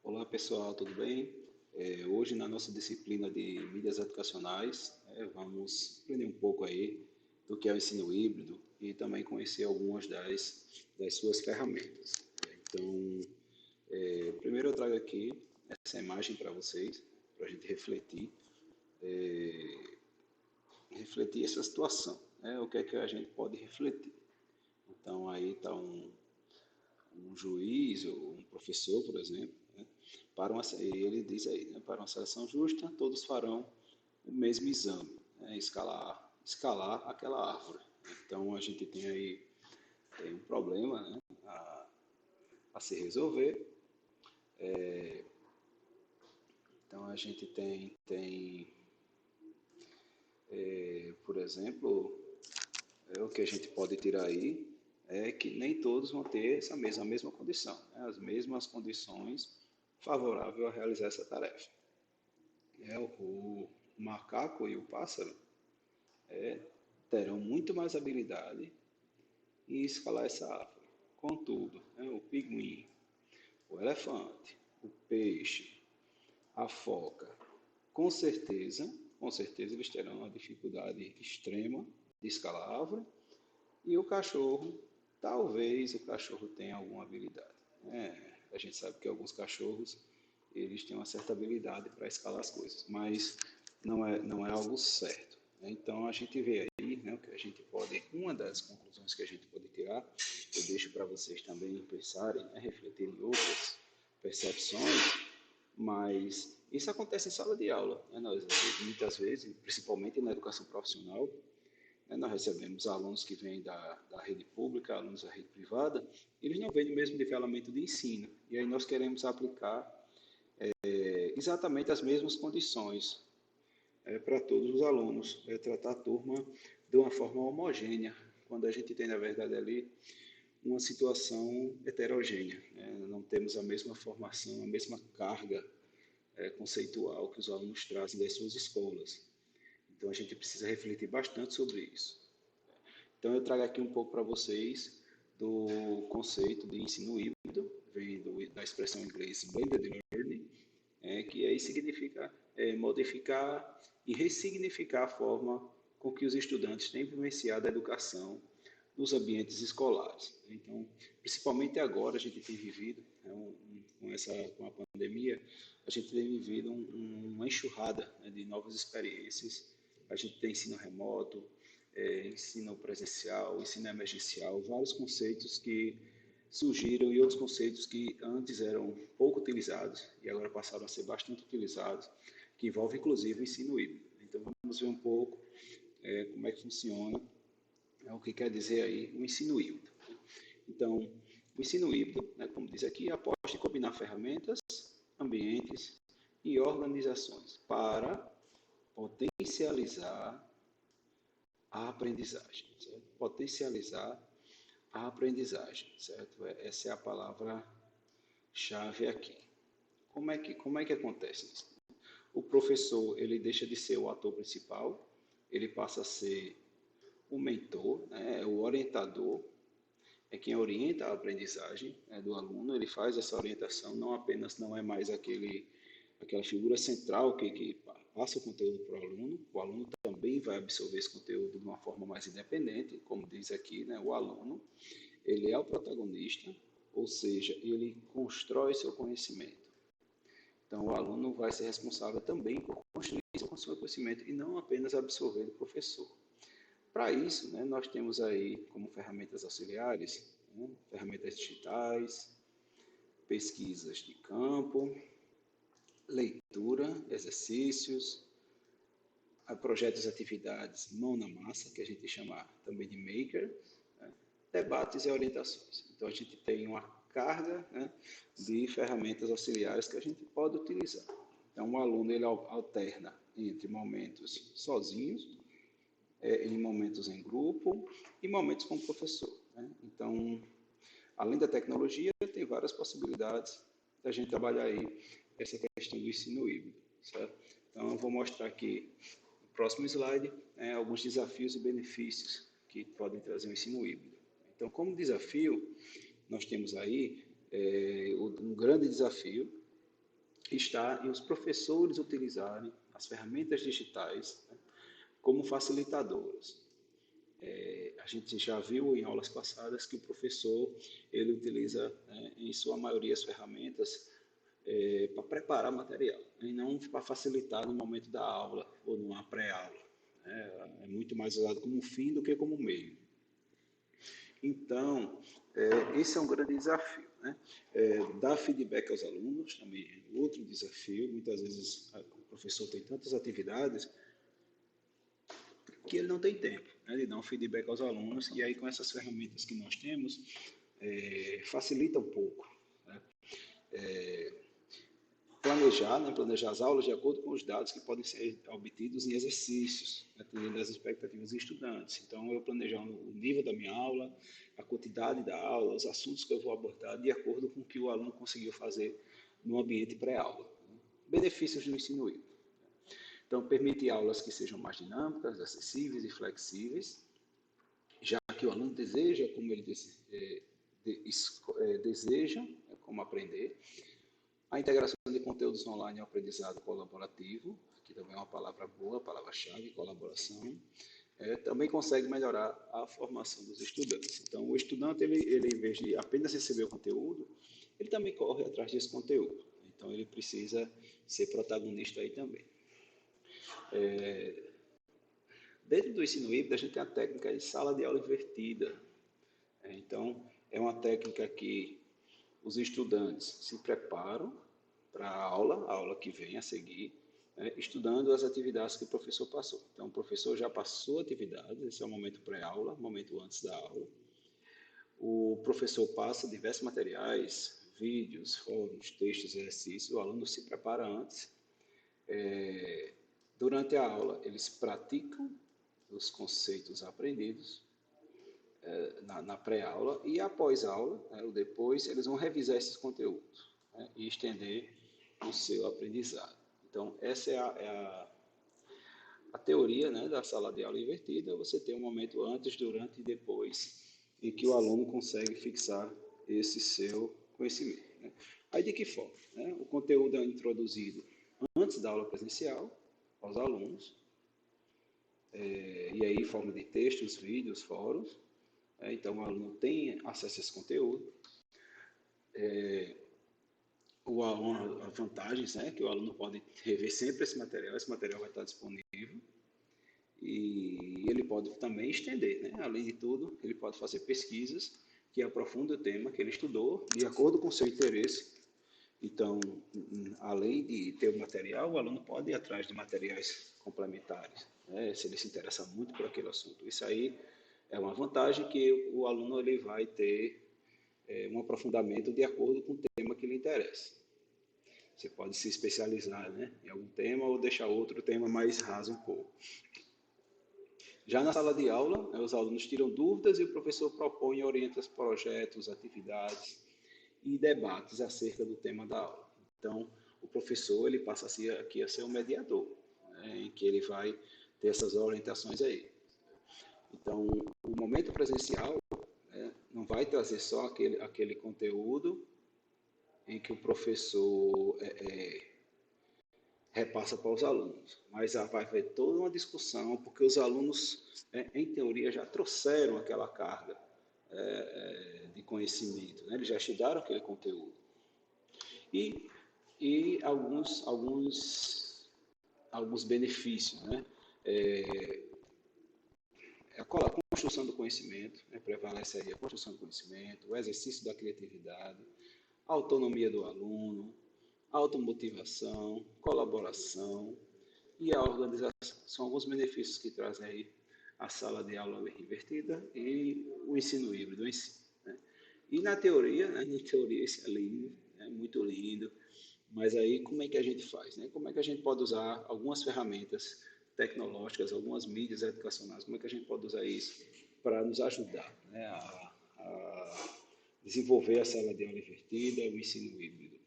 Olá pessoal, tudo bem? Hoje na nossa disciplina de mídias educacionais, vamos aprender um pouco aí do que é o ensino híbrido e também conhecer algumas das suas ferramentas. Então, primeiro eu trago aqui essa imagem para vocês, para a gente refletir essa situação, né? O que é que a gente pode refletir. Então aí está um juiz ou um professor, por exemplo, né? Ele diz aí, né, para uma seleção justa, todos farão o mesmo exame, né, escalar aquela árvore. Então a gente tem um problema, né, a se resolver. Então a gente por exemplo, o que a gente pode tirar aí é que nem todos vão ter a mesma condição, né, as mesmas condições favoráveis a realizar essa tarefa. O macaco e o pássaro terão muito mais habilidade em escalar essa árvore. Contudo, né, o pinguim, o elefante, o peixe, a foca, com certeza eles terão uma dificuldade extrema de escalar a árvore. E o cachorro, talvez o cachorro tenha alguma habilidade. A gente sabe que alguns cachorros eles têm uma certa habilidade para escalar as coisas, mas não é algo certo. Então a gente vê aí, né, o que a gente pode, uma das conclusões que a gente pode tirar, eu deixo para vocês também pensarem, né, refletirem em outras percepções, mas isso acontece em sala de aula. Né? Nós, muitas vezes, principalmente na educação profissional, né, nós recebemos alunos que vêm da rede pública, alunos da rede privada, eles não vêm do mesmo nivelamento de ensino. E aí nós queremos aplicar exatamente as mesmas condições para todos os alunos, tratar a turma de uma forma homogênea, quando a gente tem, na verdade, ali uma situação heterogênea. Né? Não temos a mesma formação, a mesma carga conceitual que os alunos trazem das suas escolas. Então, a gente precisa refletir bastante sobre isso. Então, eu trago aqui um pouco para vocês do conceito de ensino híbrido, vem da expressão em inglês blended learning, que aí significa modificar e ressignificar a forma com que os estudantes têm vivenciado a educação nos ambientes escolares. Então, principalmente agora, a gente tem vivido, com a pandemia, a gente tem vivido uma enxurrada, né, de novas experiências. A gente tem ensino remoto, ensino presencial, ensino emergencial, vários conceitos que surgiram e outros conceitos que antes eram pouco utilizados e agora passaram a ser bastante utilizados, que envolvem inclusive o ensino híbrido. Então vamos ver um pouco como é que funciona, o que quer dizer aí o ensino híbrido. Então, o ensino híbrido, né, como diz aqui, aposta em combinar ferramentas, ambientes e organizações para potencializar a aprendizagem, certo? Potencializar a aprendizagem, certo? Essa é a palavra-chave aqui. Como é que acontece isso? O professor, ele deixa de ser o ator principal, ele passa a ser o mentor, né, o orientador, é quem orienta a aprendizagem, né, do aluno, ele faz essa orientação, não é mais aquela figura central que passa o conteúdo para o aluno também vai absorver esse conteúdo de uma forma mais independente, como diz aqui, né, o aluno, ele é o protagonista, ou seja, ele constrói seu conhecimento. Então, o aluno vai ser responsável também por construir seu conhecimento e não apenas absorver do professor. Para isso, né, nós temos aí como ferramentas auxiliares, né, ferramentas digitais, pesquisas de campo, leitura, exercícios, projetos e atividades mão na massa, que a gente chama também de maker, né, debates e orientações. Então, a gente tem uma carga, né, de ferramentas auxiliares que a gente pode utilizar. Então, o aluno ele alterna entre momentos sozinhos, em momentos em grupo e momentos com o professor. Né? Então, além da tecnologia, tem várias possibilidades da gente trabalhar aí essa questão do ensino híbrido. Certo? Então, eu vou mostrar aqui no próximo slide, né, alguns desafios e benefícios que podem trazer o ensino híbrido. Então, como desafio, nós temos aí um grande desafio, está em os professores utilizarem as ferramentas digitais, né, como facilitadoras. A gente já viu em aulas passadas que o professor ele utiliza, né, em sua maioria, as ferramentas para preparar material, né, e não para facilitar no momento da aula ou numa pré-aula. É muito mais usado como fim do que como meio. Então, esse é um grande desafio. Né? Dar feedback aos alunos também é outro desafio. Muitas vezes o professor tem tantas atividades que ele não tem tempo, né, de dar um feedback aos alunos, e aí com essas ferramentas que nós temos, facilita um pouco. Né? Planejar, né, planejar as aulas de acordo com os dados que podem ser obtidos em exercícios, atendendo às expectativas dos estudantes. Então, eu planejar o nível da minha aula, a quantidade da aula, os assuntos que eu vou abordar, de acordo com o que o aluno conseguiu fazer no ambiente pré-aula. Benefícios do ensino híbrido. Então, permite aulas que sejam mais dinâmicas, acessíveis e flexíveis, já que o aluno deseja, como ele deseja, como aprender. A integração de conteúdos online e o aprendizado colaborativo, que também é uma palavra boa, palavra-chave, colaboração, também consegue melhorar a formação dos estudantes. Então, o estudante, ele, em vez de apenas receber o conteúdo, ele também corre atrás desse conteúdo. Então, ele precisa ser protagonista aí também. Dentro do ensino híbrido, a gente tem a técnica de sala de aula invertida. Então, é uma técnica que os estudantes se preparam para a aula que vem a seguir, né, estudando as atividades que o professor passou. Então, o professor já passou atividades, esse é o momento pré-aula, momento antes da aula. O professor passa diversos materiais, vídeos, fóruns, textos, exercícios, o aluno se prepara antes. Durante a aula, eles praticam os conceitos aprendidos na pré-aula, e após aula, né, ou depois, eles vão revisar esses conteúdos, né, e estender o seu aprendizado. Então, essa a teoria, né, da sala de aula invertida. Você tem um momento antes, durante e depois em que o aluno consegue fixar esse seu conhecimento. Né? Aí de que forma? Né? O conteúdo é introduzido antes da aula presencial aos alunos, e aí em forma de textos, vídeos, fóruns. Então o aluno tem acesso a esse conteúdo. O aluno, as vantagens, né, que o aluno pode rever sempre esse material vai estar disponível, e ele pode também estender, né? Além de tudo, ele pode fazer pesquisas que aprofundem o tema que ele estudou, de acordo com o seu interesse. Então, além de ter o material, o aluno pode ir atrás de materiais complementares, né, se ele se interessa muito por aquele assunto. Isso aí é uma vantagem, que o aluno ele vai ter um aprofundamento de acordo com o tema que lhe interessa. Você pode se especializar, né, em algum tema, ou deixar outro tema mais raso um pouco. Já na sala de aula, né, os alunos tiram dúvidas e o professor propõe e orienta os projetos, atividades e debates acerca do tema da aula. Então, o professor ele passa aqui a ser um mediador, né, em que ele vai ter essas orientações aí. Então, o momento presencial, né, não vai trazer só aquele conteúdo em que o professor repassa para os alunos, mas vai haver toda uma discussão, porque os alunos, em teoria, já trouxeram aquela carga de conhecimento, né? Eles já estudaram aquele conteúdo. E alguns benefícios, né? A construção do conhecimento, né? Prevalece aí a construção do conhecimento, o exercício da criatividade, a autonomia do aluno, automotivação, colaboração e a organização. São alguns benefícios que trazem aí a sala de aula invertida e o ensino híbrido em si. Né? E na teoria, né, isso é lindo, é muito lindo, mas aí como é que a gente faz? Né? Como é que a gente pode usar algumas ferramentas tecnológicas, algumas mídias educacionais, como é que a gente pode usar isso para nos ajudar, né, a desenvolver a sala de aula invertida, o ensino híbrido?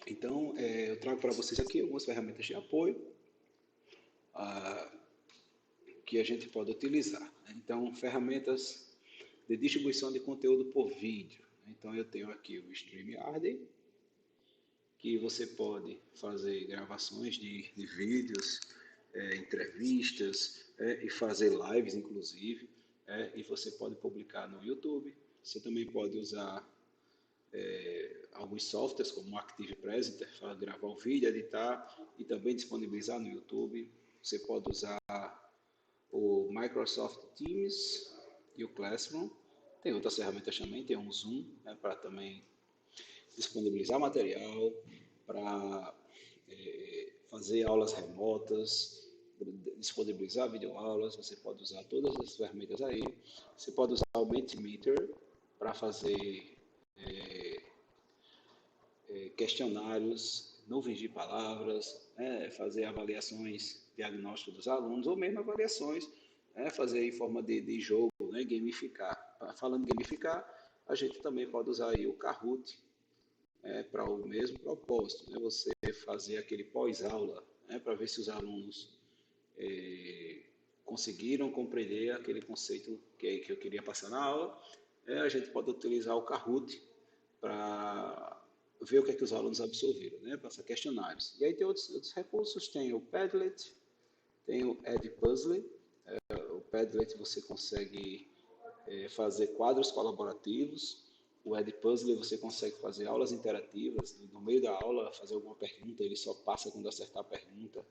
Então, eu trago para vocês aqui algumas ferramentas de apoio que a gente pode utilizar. Então, ferramentas de distribuição de conteúdo por vídeo. Então eu tenho aqui o StreamYard, que você pode fazer gravações de vídeos, entrevistas, e fazer lives, inclusive, e você pode publicar no YouTube. Você também pode usar alguns softwares, como o Active Presenter, para gravar o vídeo, editar e também disponibilizar no YouTube. Você pode usar o Microsoft Teams e o Classroom. Tem outras ferramentas também, tem um Zoom, né, para também disponibilizar material, para fazer aulas remotas, disponibilizar videoaulas. Você pode usar todas essas ferramentas aí. Você pode usar o Mentimeter para fazer questionários, nuvens de palavras, fazer avaliações diagnósticas dos alunos, ou mesmo avaliações, fazer em forma de jogo, né, gamificar. Falando em gamificar, a gente também pode usar aí o Kahoot, para o mesmo propósito, né? Você fazer aquele pós-aula, para ver se os alunos conseguiram compreender aquele conceito que eu queria passar na aula. A gente pode utilizar o Kahoot para ver o que é que os alunos absorveram, né? Passar questionários. E aí tem outros recursos, tem o Padlet, tem o Edpuzzle. O Padlet você consegue fazer quadros colaborativos. O Edpuzzle você consegue fazer aulas interativas, no meio da aula fazer alguma pergunta, ele só passa quando acertar a pergunta.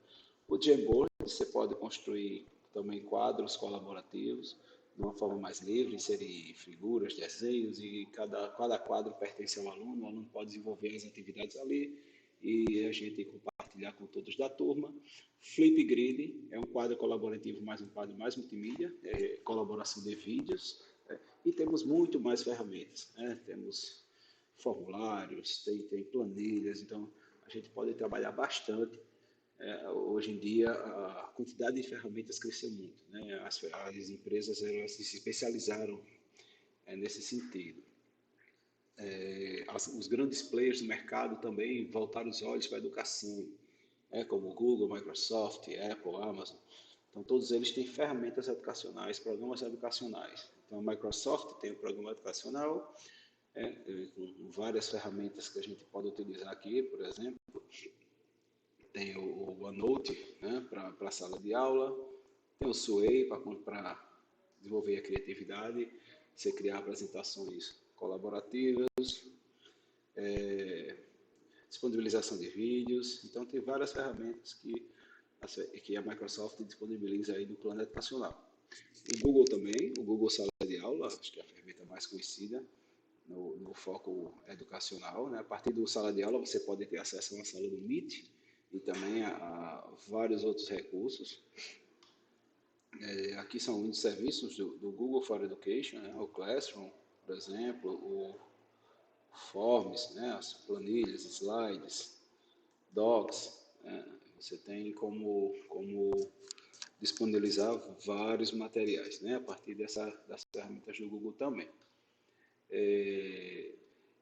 O Jamboard você pode construir também quadros colaborativos de uma forma mais livre, inserir figuras, desenhos, e cada quadro pertence ao aluno, o aluno pode desenvolver as atividades ali e a gente compartilhar com todos da turma. Flipgrid é um quadro colaborativo, mais um quadro mais multimídia, colaboração de vídeos, e temos muito mais ferramentas, né? Temos formulários, tem planilhas, então a gente pode trabalhar bastante. Hoje em dia a quantidade de ferramentas cresceu muito, né? As empresas elas se especializaram nesse sentido. Os grandes players do mercado também voltaram os olhos para a educação, como Google, Microsoft, Apple, Amazon. Então, todos eles têm ferramentas educacionais, programas educacionais. Então, a Microsoft tem o programa educacional, com várias ferramentas que a gente pode utilizar aqui, por exemplo. Tem o OneNote, né, para a sala de aula. Tem o Sway para desenvolver a criatividade, você criar apresentações colaborativas, disponibilização de vídeos. Então, tem várias ferramentas que a Microsoft disponibiliza aí no plano educacional. O Google também, o Google Sala de Aula, acho que é a ferramenta mais conhecida no foco educacional, né? A partir do Sala de Aula você pode ter acesso a uma sala do Meet e também a vários outros recursos. Aqui são muitos serviços do Google for Education, né? O Classroom, por exemplo, o Forms, né? As planilhas, slides, Docs, né? Você tem como disponibilizar vários materiais, né? A partir das ferramentas do Google também.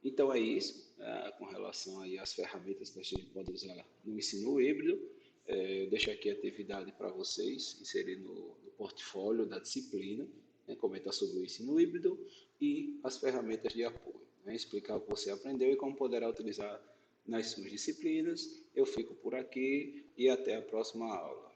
Então é isso, com relação aí às ferramentas que a gente pode usar no ensino híbrido. Eu deixo aqui a atividade para vocês inserir no portfólio da disciplina, né? Comentar sobre o ensino híbrido e as ferramentas de apoio, né? Explicar o que você aprendeu e como poderá utilizar nas suas disciplinas. Eu fico por aqui e até a próxima aula.